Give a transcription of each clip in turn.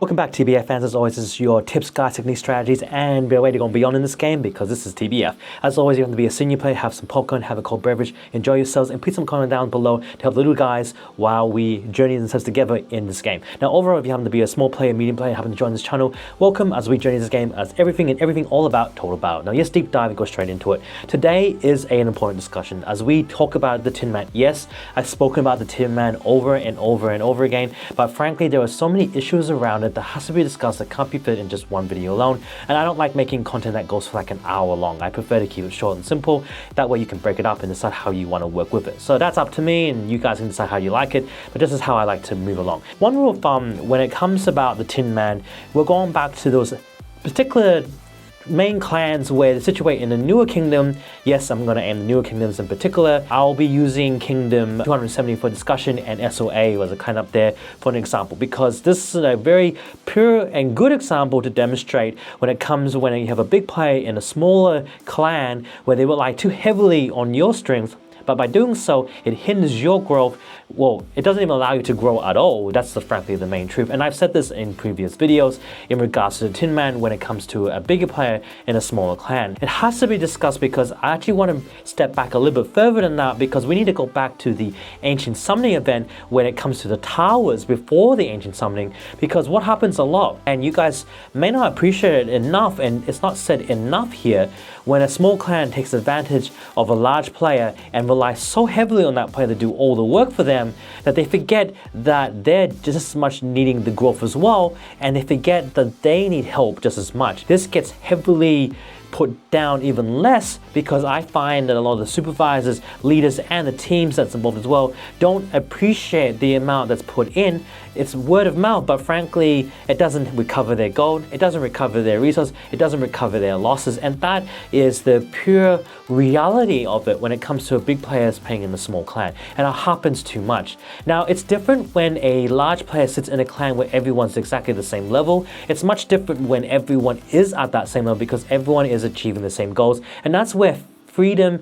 Welcome back TBF fans. As always, this is your tips, guides, techniques, strategies, and be ready to go beyond in this game because this is TBF. As always, you have to be a senior player, have some popcorn, have a cold beverage, enjoy yourselves, and please some comment down below to help the little guys while we journey themselves together in this game. Now, overall, if you happen to be a small player, medium player, happen to join this channel, welcome as we journey this game as everything all about total about. Now, yes, deep dive and go straight into it. Today is an important discussion as we talk about the Tinman. Yes, I've spoken about the Tinman over and over and over again, but frankly, there are so many issues around it that has to be discussed that can't be fit in just one video alone. And I don't like making content that goes for like an hour long. I prefer to keep it short and simple. That way you can break it up and decide how you want to work with it. So that's up to me and you guys can decide how you like it, but this is how I like to move along. One rule of thumb when it comes about the Tinman, we're going back to those particular main clans where they're situated in the newer kingdom. Yes, I'm going to aim the newer kingdoms in particular. I'll be using kingdom 270 for discussion, and SOA was a clan up there for an example, because this is a very pure and good example to demonstrate when it comes when you have a big player in a smaller clan where they rely too heavily on your strength. But by doing so, it hinders your growth. Well, it doesn't even allow you to grow at all. That's frankly the main truth. And I've said this in previous videos in regards to the Tinman when it comes to a bigger player in a smaller clan. It has to be discussed because I actually want to step back a little bit further than that, because we need to go back to the ancient summoning event when it comes to the towers before the ancient summoning, because what happens a lot, and you guys may not appreciate it enough, and it's not said enough here, when a small clan takes advantage of a large player and rely so heavily on that player to do all the work for them that they forget that they're just as much needing the growth as well, and they forget that they need help just as much. This gets heavily put down even less because I find that a lot of the supervisors, leaders, and the teams that's involved as well don't appreciate the amount that's put in. It's word of mouth, but frankly, it doesn't recover their gold, it doesn't recover their resources, it doesn't recover their losses, and that is the pure reality of it when it comes to a big player playing in a small clan, and it happens too much. Now, it's different when a large player sits in a clan where everyone's exactly the same level. It's much different when everyone is at that same level because everyone is achieving the same goals, and that's where freedom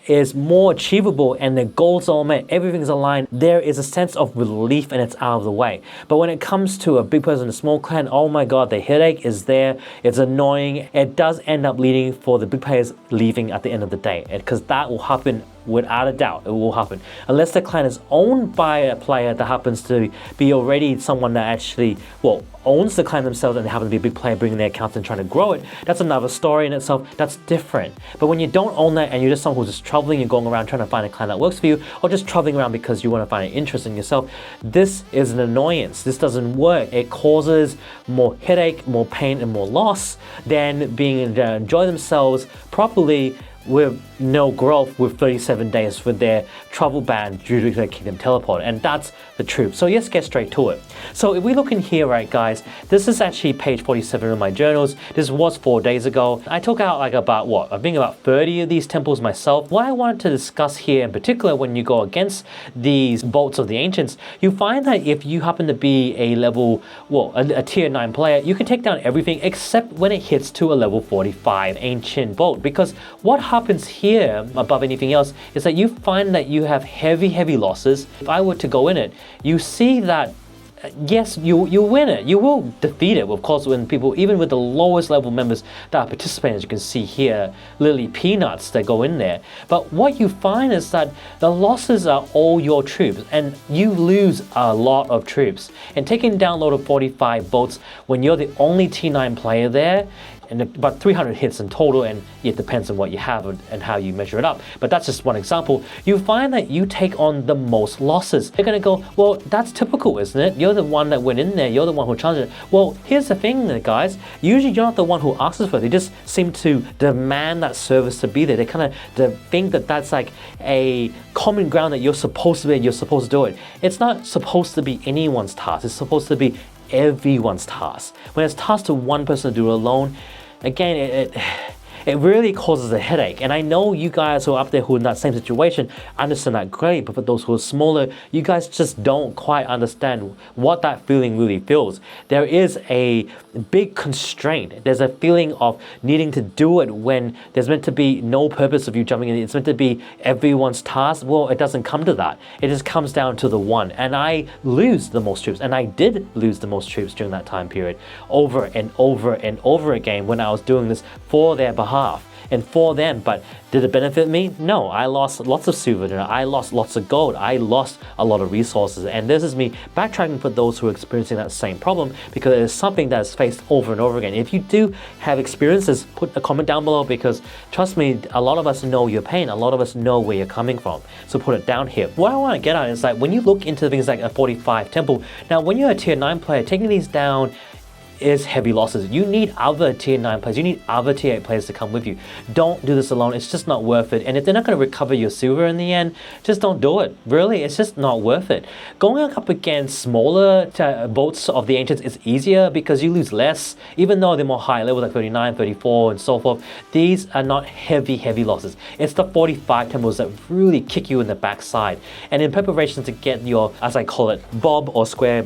is more achievable and the goals are met, everything's aligned. There is a sense of relief and it's out of the way. But when it comes to a big person in a small clan, oh my god, the headache is there, it's annoying. It does end up leading for the big players leaving at the end of the day, because that will happen without a doubt. It will happen unless the clan is owned by a player that happens to be already someone that actually, well, owns the clan themselves and they happen to be a big player bringing their accounts and trying to grow it. That's another story in itself. That's different. But when you don't own that and you're just someone who's just traveling, you're going around trying to find a clan that works for you, or just traveling around because you want to find an interest in yourself, this is an annoyance. This doesn't work. It causes more headache, more pain, and more loss than being able to enjoy themselves properly with no growth with 37 days with their travel ban due to their kingdom teleport, and that's the truth. So let's get straight to it. So if we look in here, right guys, this is actually page 47 of my journals. This was 4 days ago. I took out like about I think about 30 of these temples myself. What I wanted to discuss here in particular, when you go against these bolts of the ancients, you find that if you happen to be a level, a tier 9 player, you can take down everything except when it hits to a level 45 ancient bolt, because what happens here above anything else is that you find that you have heavy losses. If I were to go in it, you see that yes, you win it. You will defeat it, of course, when people, even with the lowest level members that are participating, as you can see here, literally peanuts that go in there. But what you find is that the losses are all your troops, and you lose a lot of troops. And taking down a load of 45 bolts when you're the only T9 player there, and about 300 hits in total, and it depends on what you have and how you measure it up. But that's just one example. You find that you take on the most losses. They're gonna go, well, that's typical, isn't it? You're the one that went in there, you're the one who challenged it. Well, here's the thing, guys. Usually you're not the one who asks for it. They just seem to demand that service to be there. They kind of think that that's like a common ground that you're supposed to be, you're supposed to do it. It's not supposed to be anyone's task. It's supposed to be everyone's task. When it's tasked to one person to do it alone, again, it really causes a headache. And I know you guys who are up there who are in that same situation understand that great, but for those who are smaller, you guys just don't quite understand what that feeling really feels. There is a big constraint. There's a feeling of needing to do it when there's meant to be no purpose of you jumping in. It's meant to be everyone's task. Well, it doesn't come to that. It just comes down to the one. And I lose the most troops, and I did lose the most troops during that time period over and over and over again when I was doing this for their behalf and for them. But did it benefit me? No. I lost lots of souvenir, I lost lots of gold, I lost a lot of resources. And this is me backtracking for those who are experiencing that same problem, because it is something that is faced over and over again. If you do have experiences, put a comment down below, because trust me, a lot of us know your pain, a lot of us know where you're coming from. So put it down here. What I want to get at is like when you look into things like a 45 temple, now when you're a tier 9 player, taking these down is heavy losses. You need other tier 9 players, you need other tier 8 players to come with you. Don't do this alone, it's just not worth it. And if they're not going to recover your silver in the end, just don't do it. Really, it's just not worth it. Going up against smaller boats of the ancients is easier because you lose less, even though they're more high level, like 39, 34 and so forth. These are not heavy losses. It's the 45 temples that really kick you in the backside. And in preparation to get your, as I call it, bob square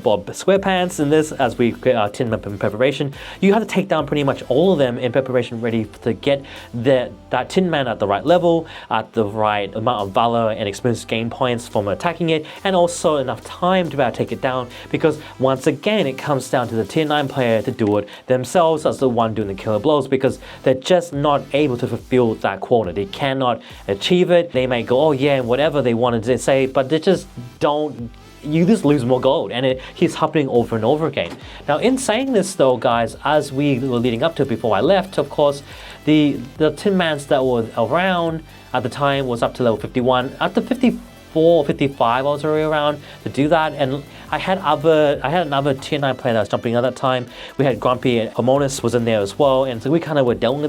pants in this, as we create Tinman preparation, you have to take down pretty much all of them in preparation, ready to get that Tinman at the right level, at the right amount of valor and experience gain points from attacking it, and also enough time to be able to take it down, because once again it comes down to the tier 9 player to do it themselves as the one doing the killer blows, because they're just not able to fulfill that quota. They cannot achieve it. They may go, oh yeah, and whatever they wanted to say, but they just don't. You just lose more gold, and it keeps happening over and over again. Now, in saying this though, guys, as we were leading up to it before I left, of course, the Tinmans that were around at the time was up to level 51. At the 54, 55, I was already around to do that, and I had another tier 9 player that was jumping at that time. We had Grumpy and Harmonis was in there as well, and so we kind of were dealing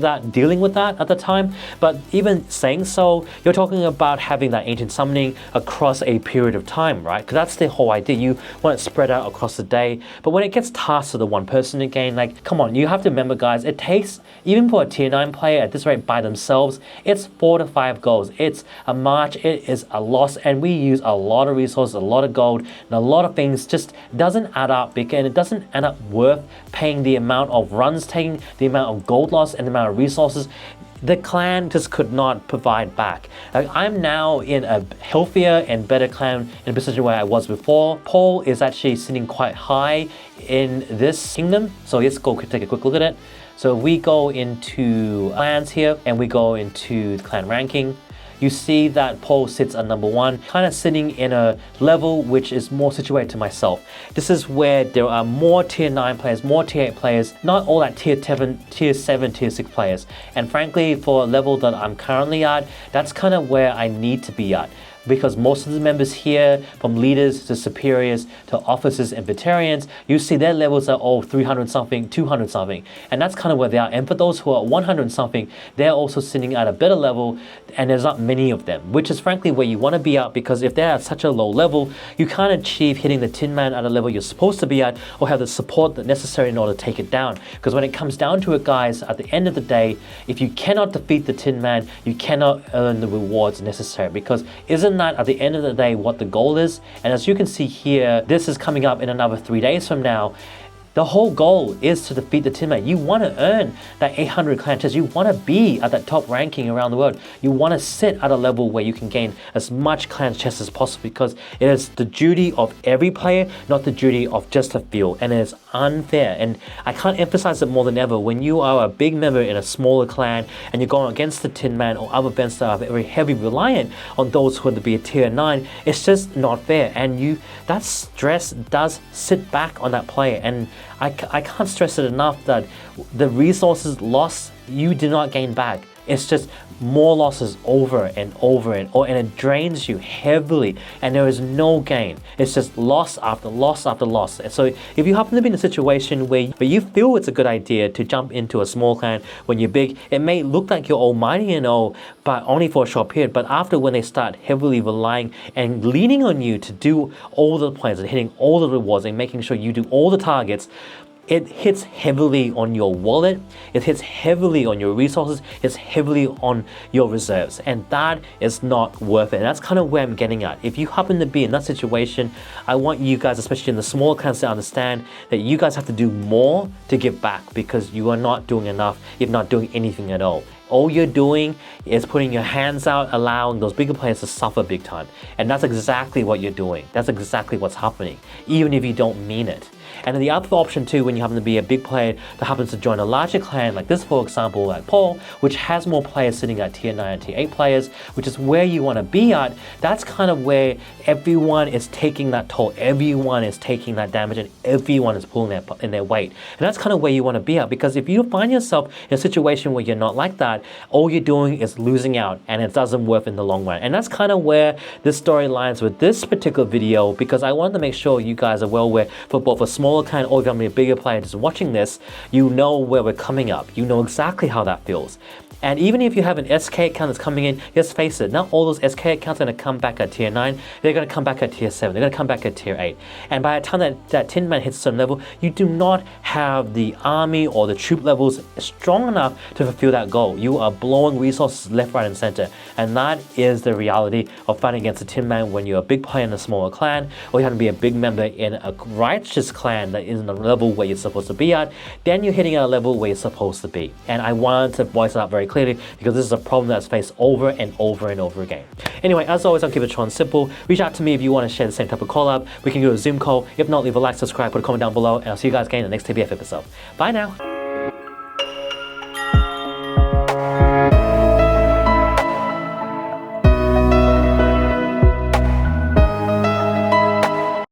with that at the time. But even saying so, you're talking about having that ancient summoning across a period of time, right? Because that's the whole idea. You want it spread out across the day. But when it gets tasked to the one person again, like, come on, you have to remember, guys, it takes, even for a tier 9 player at this rate by themselves, it's 4 to 5 goals. It's a march, it is a loss, and we use a lot of resources, a lot of gold, and a lot of things just doesn't add up, and it doesn't end up worth paying the amount of runs taken, the amount of gold loss, and the amount of resources the clan just could not provide back. Like, I'm now in a healthier and better clan in a position where I was before. Paul is actually sitting quite high in this kingdom, so let's go take a quick look at it. So if we go into clans here and we go into the clan ranking, you see that Paul sits at number 1, kind of sitting in a level which is more situated to myself. This is where there are more tier 9 players, more tier 8 players, not all that tier 7, tier 6 players. And frankly, for a level that I'm currently at, that's kind of where I need to be at. Because most of the members here, from leaders to superiors to officers and veterans, you see their levels are all 300 something, 200 something, and that's kind of where they are. And for those who are 100 something, they're also sitting at a better level, and there's not many of them, which is frankly where you want to be at, because if they're at such a low level, you can't achieve hitting the Tinman at a level you're supposed to be at, or have the support that's necessary in order to take it down. Because when it comes down to it, guys, at the end of the day, if you cannot defeat the Tinman, you cannot earn the rewards necessary, because isn't that at the end of the day what the goal is? And as you can see here, this is coming up in another 3 days from now. The whole goal is to defeat the Tinman. You want to earn that 800 clan chest. You want to be at that top ranking around the world. You want to sit at a level where you can gain as much clan chest as possible, because it is the duty of every player, not the duty of just a few. And it is unfair. And I can't emphasize it more than ever. When you are a big member in a smaller clan and you're going against the Tinman or other events that are very heavy reliant on those who are to be a tier 9, it's just not fair. And that stress does sit back on that player. And I can't stress it enough that the resources lost, you do not gain back. It's just more losses over and over and it drains you heavily, and there is no gain. It's just loss after loss after loss. And so if you happen to be in a situation where you feel it's a good idea to jump into a small clan when you're big, it may look like you're almighty and all, but only for a short period. But after, when they start heavily relying and leaning on you to do all the plans and hitting all the rewards and making sure you do all the targets, it hits heavily on your wallet, it hits heavily on your resources, it's heavily on your reserves, and that is not worth it. And that's kind of where I'm getting at. If you happen to be in that situation, I want you guys, especially in the smaller clans, to understand that you guys have to do more to give back, because you are not doing enough if not doing anything at all. All you're doing is putting your hands out, allowing those bigger players to suffer big time. And that's exactly what you're doing. That's exactly what's happening, even if you don't mean it. And then the other option too, when you happen to be a big player that happens to join a larger clan, like this, for example, like Paul, which has more players sitting at tier 9 and tier 8 players, which is where you want to be at, that's kind of where everyone is taking that toll, everyone is taking that damage, and everyone is pulling in their weight. And that's kind of where you want to be at, because if you find yourself in a situation where you're not like that, all you're doing is losing out, and it doesn't work in the long run. And that's kind of where this story lines with this particular video, because I wanted to make sure you guys are well aware, for both a smaller clan or if you're a bigger player just watching this, you know where we're coming up. You know exactly how that feels. And even if you have an SK account that's coming in, just face it, not all those SK accounts are going to come back at tier 9, they're going to come back at tier 7, they're going to come back at tier 8. And by the time that Tinman hits a certain level, you do not have the army or the troop levels strong enough to fulfill that goal. You are blowing resources left, right, and center. And that is the reality of fighting against a Tinman when you're a big player in a smaller clan, or you have to be a big member in a righteous clan that isn't the level where you're supposed to be at. Then you're hitting at a level where you're supposed to be. And I wanted to voice it out very clearly, because this is a problem that's faced over and over and over again. Anyway, as always, I'll keep it short and simple. Reach out to me if you want to share the same type of collab. We can do a Zoom call. If not, leave a like, subscribe, put a comment down below, and I'll see you guys again in the next TBF episode. Bye now.